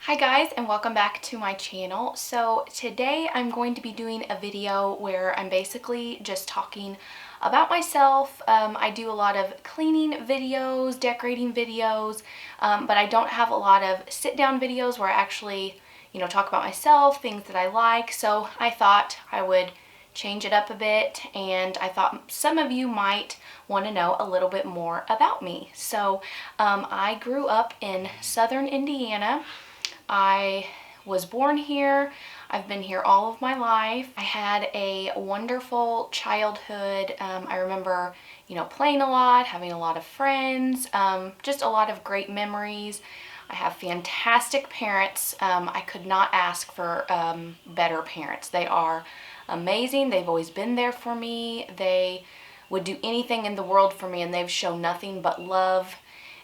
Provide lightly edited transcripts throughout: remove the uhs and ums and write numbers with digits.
Hi guys, and welcome back to my channel. So today I'm going to be doing a video where I'm basically just talking about myself. I do a lot of cleaning videos, decorating videos, but I don't have a lot of sit-down videos where I actually, talk about myself, things that I like. So I thought I would change it up a bit, and I thought some of you might want to know a little bit more about me. So I grew up in southern Indiana. I was born here. I've been here all of my life. I had a wonderful childhood. I remember, playing a lot, having a lot of friends, just a lot of great memories. I have fantastic parents. I could not ask for better parents. They are amazing. They've always been there for me. They would do anything in the world for me, and they've shown nothing but love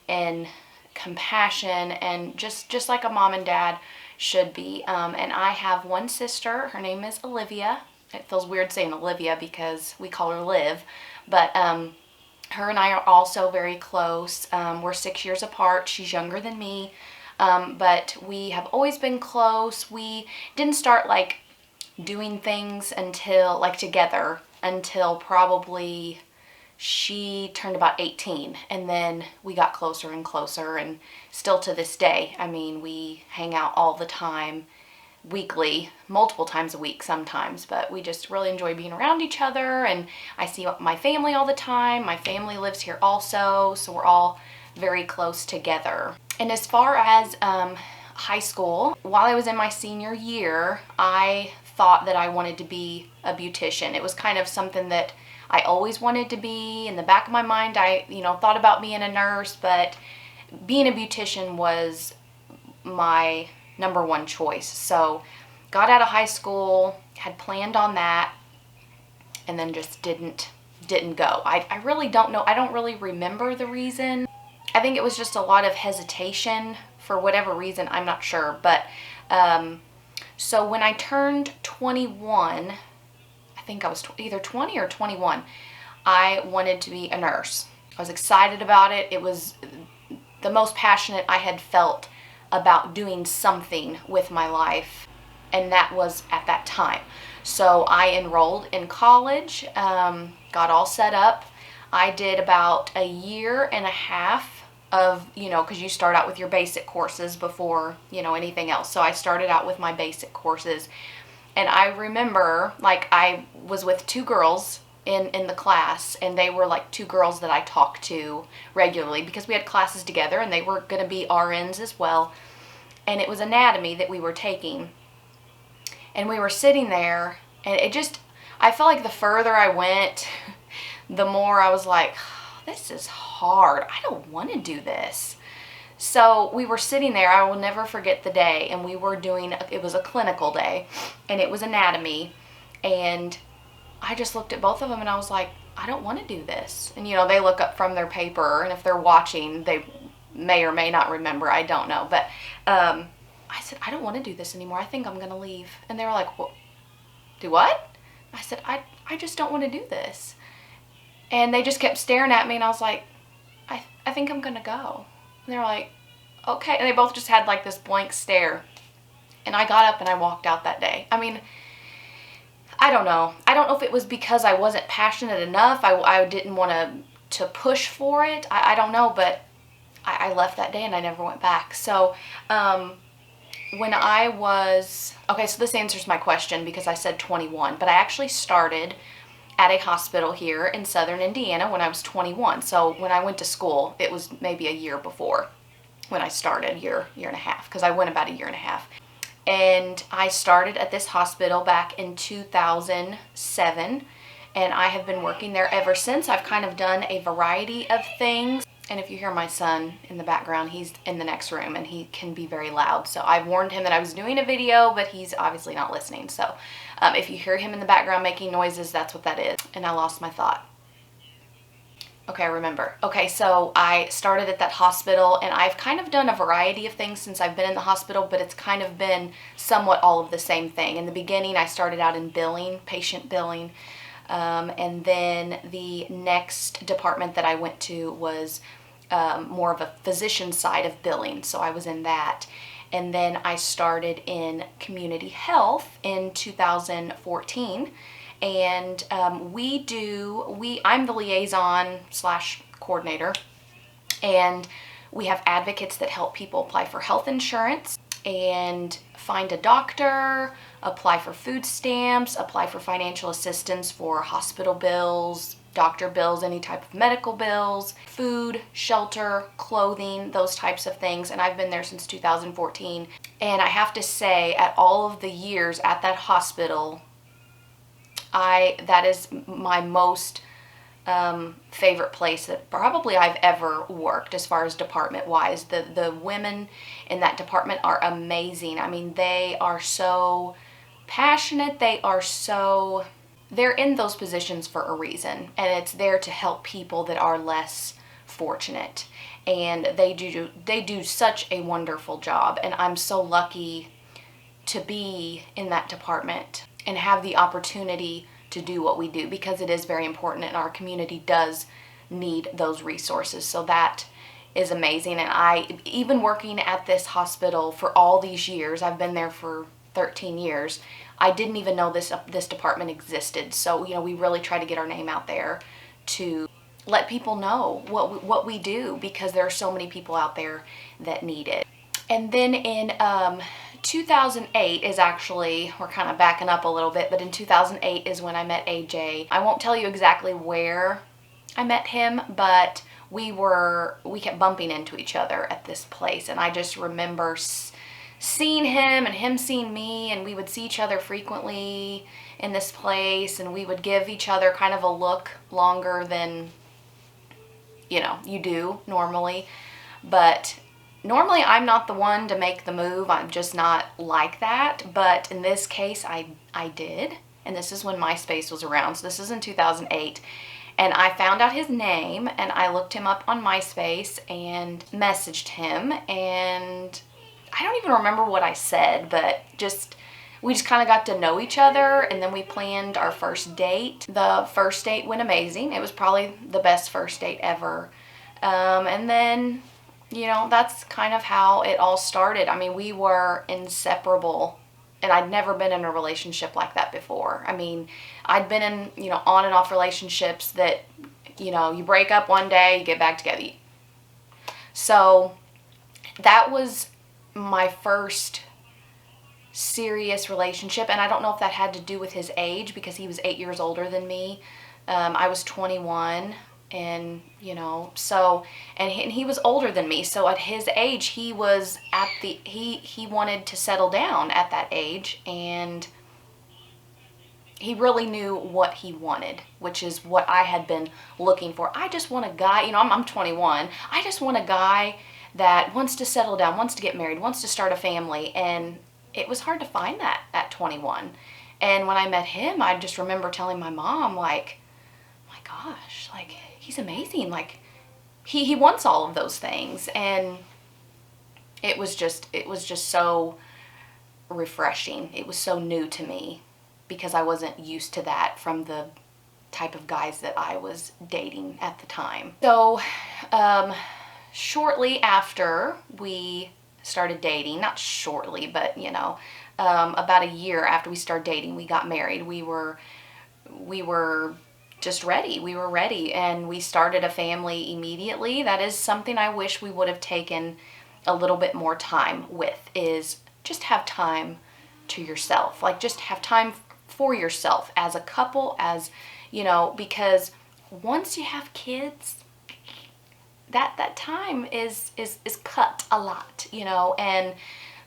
and compassion, and just like a mom and dad should be. And I have one sister. Her name is Olivia. It feels weird saying Olivia because we call her Liv, but her and I are also very close. We're 6 years apart. She's younger than me, but we have always been close. We didn't start like doing things until together until probably she turned about 18, and then we got closer and closer, and still to this day, I mean, we hang out all the time, weekly, multiple times a week sometimes, but we just really enjoy being around each other, and I see my family all the time. My family lives here also, so we're all very close together. And as far as high school, while I was in my senior year, I thought that I wanted to be a beautician. It was kind of something that I always wanted to be. In the back of my mind, I, thought about being a nurse, but being a beautician was my number one choice. So got out of high school, had planned on that, and then just didn't go. I really don't know. I don't really remember the reason. I think it was just a lot of hesitation for whatever reason. I'm not sure. But so when I turned 21, I think I was either 20 or 21, I wanted to be a nurse. I was excited about it. It was the most passionate I had felt about doing something with my life, and that was at that time. So I enrolled in college, got all set up. I did about a year and a half of, because you start out with your basic courses before, anything else. So I started out with my basic courses. And I remember, I was with two girls in the class, and they were two girls that I talked to regularly because we had classes together, and they were going to be RNs as well. And it was anatomy that we were taking. And we were sitting there, and I felt like the further I went, the more I was like, this is hard. I don't want to do this. So we were sitting there. I will never forget the day, and we were it was a clinical day, and it was anatomy, and I just looked at both of them, and I was like, I don't want to do this. And they look up from their paper, and if they're watching, they may or may not remember. I don't know, but I said, I don't want to do this anymore. I think I'm going to leave. And they were like, well, do what? I said, I just don't want to do this. And they just kept staring at me, and I was like, I think I'm going to go. And they were like, okay. And they both just had this blank stare. And I got up and I walked out that day. I mean, I don't know. I don't know if it was because I wasn't passionate enough. I didn't want to push for it. I don't know, but I left that day and I never went back. So when I was, okay, so this answers my question because I said 21, but I actually started at a hospital here in southern Indiana when I was 21. So when I went to school, it was maybe a year before when I started, year and a half, because I went about a year and a half. And I started at this hospital back in 2007, and I have been working there ever since. I've kind of done a variety of things. And if you hear my son in the background, he's in the next room, and he can be very loud. So I warned him that I was doing a video, but he's obviously not listening. So if you hear him in the background making noises, that's what that is. And I lost my thought. Okay, I remember. Okay, so I started at that hospital, and I've kind of done a variety of things since I've been in the hospital, but it's kind of been somewhat all of the same thing. In the beginning, I started out in billing, patient billing. And then the next department that I went to was more of a physician side of billing, so I was in that. and then I started in community health in 2014. And I'm the liaison slash coordinator, and we have advocates that help people apply for health insurance and find a doctor, apply for food stamps, apply for financial assistance for hospital bills, doctor bills, any type of medical bills, food, shelter, clothing, those types of things. And I've been there since 2014. And I have to say, at all of the years at that hospital, that is my most favorite place that probably I've ever worked as far as department wise. The women in that department are amazing. I mean, they are so passionate. They're in those positions for a reason, and it's there to help people that are less fortunate. And they do such a wonderful job, and I'm so lucky to be in that department and have the opportunity to do what we do, because it is very important and our community does need those resources. So that is amazing. And even working at this hospital for all these years, I've been there for 13 years, I didn't even know this department existed. So, we really try to get our name out there to let people know what we do, because there are so many people out there that need it. And then in 2008 is actually, we're kind of backing up a little bit, but in 2008 is when I met AJ. I won't tell you exactly where I met him, but we kept bumping into each other at this place. And I just remember seeing him and him seeing me, and we would see each other frequently in this place, and we would give each other kind of a look longer than, you do normally. But normally I'm not the one to make the move. I'm just not like that. But in this case, I did. And this is when MySpace was around. So this is in 2008. And I found out his name, and I looked him up on MySpace and messaged him. And I don't even remember what I said, but we just kind of got to know each other, and then we planned our first date. The first date went amazing. It was probably the best first date ever. And then, that's kind of how it all started. I mean, we were inseparable, and I'd never been in a relationship like that before. I mean, I'd been in, on and off relationships that, you break up one day, you get back together. So that was my first serious relationship, and I don't know if that had to do with his age, because he was 8 years older than me. I was 21, and and he was older than me. So at his age, he was he wanted to settle down at that age, and he really knew what he wanted, which is what I had been looking for. I just want a guy, I'm 21. I just want a guy that wants to settle down, wants to get married, wants to start a family. And it was hard to find that at 21. And when I met him, I just remember telling my mom, like, my gosh, like, he's amazing. Like, he wants all of those things. And it was just so refreshing. It was so new to me, because I wasn't used to that from the type of guys that I was dating at the time. So, shortly after we started dating, not shortly, but about a year after we started dating, we got married. We were just ready. We were ready, and we started a family immediately. That is something I wish we would have taken a little bit more time with, is just have time to yourself. Like, just have time for yourself as a couple, because once you have kids, that time is cut a lot, and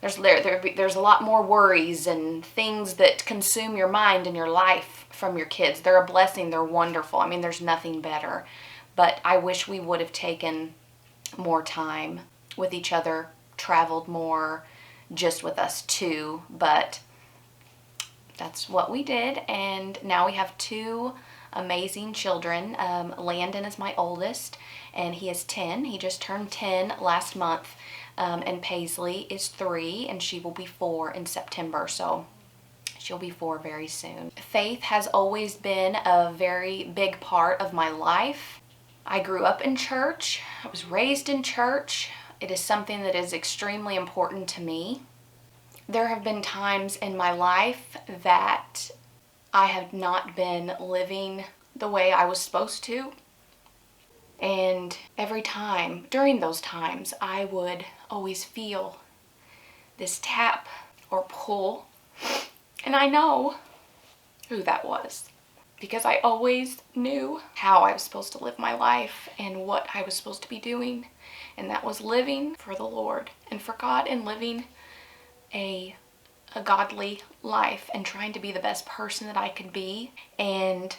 there's a lot more worries and things that consume your mind and your life from your kids. They're a blessing. They're wonderful. I mean, there's nothing better. But I wish we would have taken more time with each other, traveled more, just with us two. But that's what we did, and now we have two amazing children. Landon is my oldest, and he is 10. He just turned 10 last month. And Paisley is 3, and she will be 4 in September. So she'll be 4 very soon. Faith has always been a very big part of my life. I grew up in church. I was raised in church. It is something that is extremely important to me. There have been times in my life that I have not been living the way I was supposed to. And every time, during those times, I would always feel this tap or pull. And I know who that was, because I always knew how I was supposed to live my life and what I was supposed to be doing. And that was living for the Lord and for God, and living a godly life and trying to be the best person that I could be. And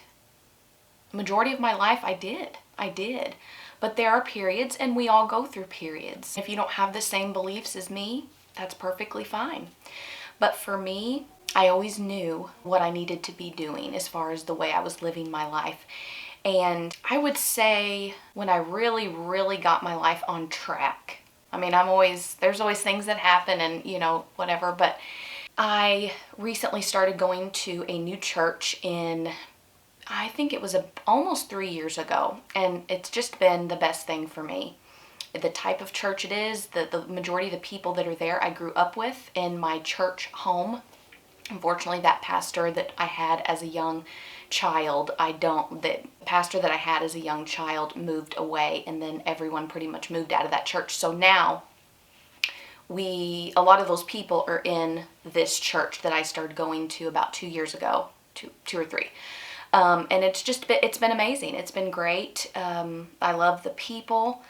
majority of my life I did. But there are periods, and we all go through periods. If you don't have the same beliefs as me, that's perfectly fine. But for me, I always knew what I needed to be doing as far as the way I was living my life. And I would say when I really, really got my life on track, I mean, there's always things that happen and, whatever, but I recently started going to a new church I think it was almost 3 years ago, and it's just been the best thing for me. The type of church it is, the majority of the people that are there I grew up with in my church home. Unfortunately, that pastor that I had as a young child, the pastor that I had as a young child moved away, and then everyone pretty much moved out of that church. So now a lot of those people are in this church that I started going to about 2 years ago, two or three. And it's been amazing. It's been great. I love the people.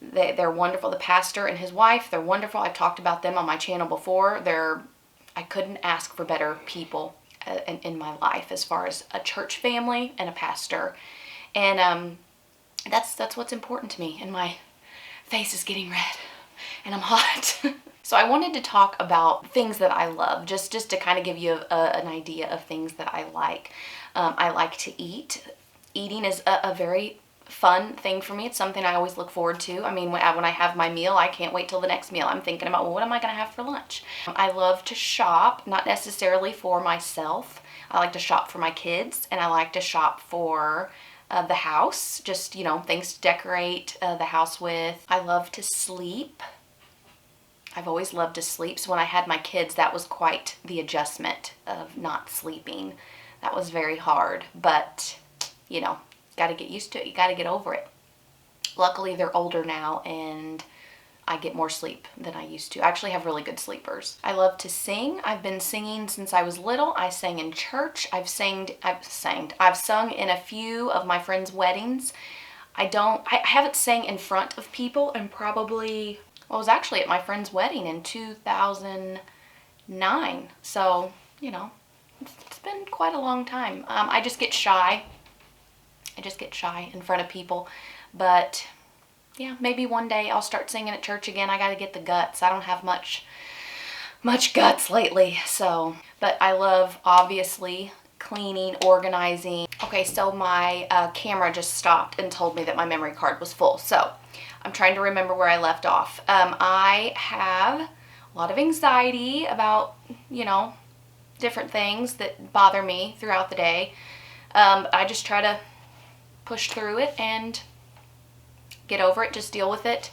They're wonderful. The pastor and his wife, they're wonderful. I've talked about them on my channel before. I couldn't ask for better people in my life as far as a church family and a pastor. And that's what's important to me. And my face is getting red and I'm hot. So I wanted to talk about things that I love, just to kind of give you an idea of things that I like. I like to eat. Eating is a very fun thing for me. It's something I always look forward to. I mean, when I have my meal, I can't wait till the next meal. I'm thinking about, well, what am I going to have for lunch? I love to shop, not necessarily for myself. I like to shop for my kids, and I like to shop for the house, just, things to decorate the house with. I love to sleep. I've always loved to sleep. So when I had my kids, that was quite the adjustment of not sleeping. That was very hard, but got to get used to it. You got to get over it. Luckily, they're older now, and I get more sleep than I used to. I actually have really good sleepers. I love to sing. I've been singing since I was little. I sang in church. I've sung in a few of my friends' weddings. I haven't sang in front of people in probably, I was actually at my friend's wedding in 2009. So, it's been quite a long time. I just get shy. In front of people. But yeah, maybe one day I'll start singing at church again. I got to get the guts. I don't have much guts lately. So, but I love, obviously, cleaning, organizing. Okay, so my camera just stopped and told me that my memory card was full. So I'm trying to remember where I left off. I have a lot of anxiety about, different things that bother me throughout the day. I just try to push through it and get over it, just deal with it,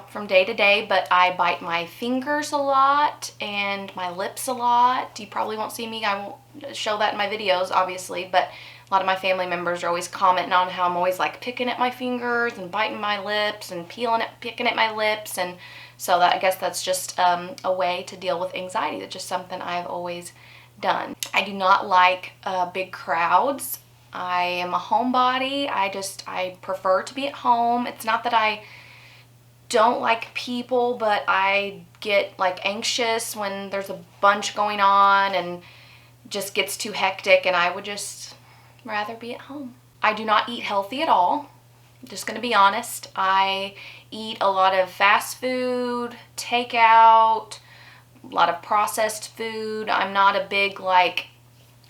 from day to day. But I bite my fingers a lot and my lips a lot. You probably won't see me, I won't show that in my videos, obviously, but a lot of my family members are always commenting on how I'm always like picking at my fingers and biting my lips and picking at my lips. And so I guess that's just a way to deal with anxiety. That's just something I've always done. I do not like big crowds. I am a homebody. I prefer to be at home. It's not that I don't like people, but I get like anxious when there's a bunch going on and just gets too hectic, and I would just rather be at home. I do not eat healthy at all. I'm just gonna be honest. I eat a lot of fast food, takeout, a lot of processed food. I'm not a big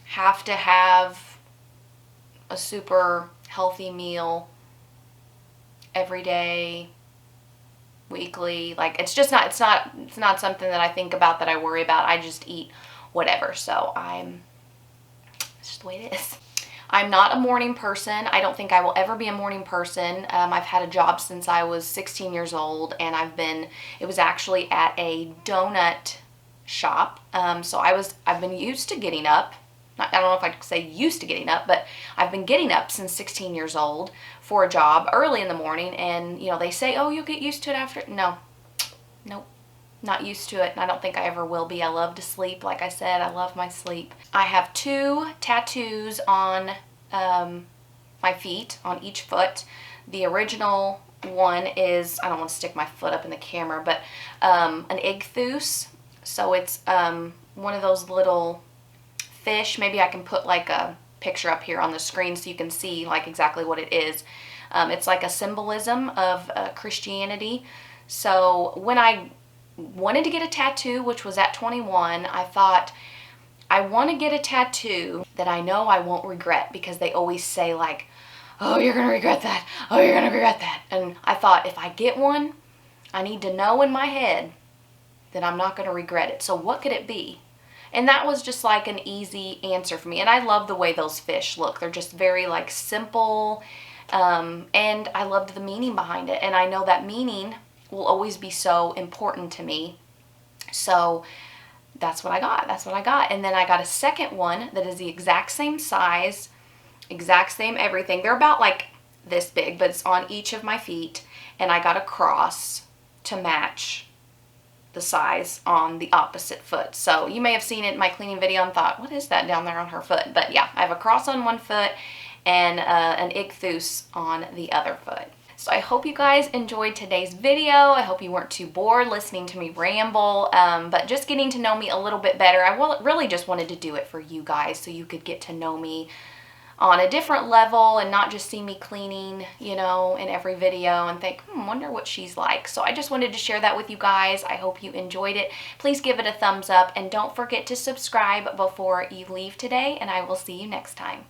have to have a super healthy meal every day, weekly. It's not something that I think about, that I worry about. I just eat whatever. So it's just the way it is. I'm not a morning person. I don't think I will ever be a morning person. I've had a job since I was 16 years old, and it was actually at a donut shop. So I've been used to getting up. I don't know if I could say used to getting up, but I've been getting up since 16 years old for a job early in the morning. And, you know, they say, oh, you'll get used to it after. No, nope. Not used to it, and I don't think I ever will be. I love to sleep. Like I said, I love my sleep. I have 2 tattoos on my feet, on each foot. The original one is, I don't want to stick my foot up in the camera, but an ichthus. So it's one of those little fish. Maybe I can put like a picture up here on the screen so you can see like exactly what it is. It's like a symbolism of Christianity. So when I wanted to get a tattoo, which was at 21, I thought, I want to get a tattoo that I know I won't regret, because they always say like, oh, you're going to regret that. Oh, you're going to regret that. And I thought, if I get one, I need to know in my head that I'm not going to regret it. So what could it be? And that was just like an easy answer for me. And I love the way those fish look. They're just very like simple. And I loved the meaning behind it. And I know that meaning will always be so important to me. So that's what I got. That's what I got. And then I got a second one that is the exact same size, exact same everything. They're about like this big, but it's on each of my feet. And I got a cross to match the size on the opposite foot. So you may have seen it in my cleaning video and thought, what is that down there on her foot? But yeah, I have a cross on one foot and an ichthus on the other foot. So I hope you guys enjoyed today's video. I hope you weren't too bored listening to me ramble, but just getting to know me a little bit better. I really just wanted to do it for you guys so you could get to know me on a different level and not just see me cleaning, you know, in every video and think, wonder what she's like. So I just wanted to share that with you guys. I hope you enjoyed it. Please give it a thumbs up and don't forget to subscribe before you leave today, and I will see you next time.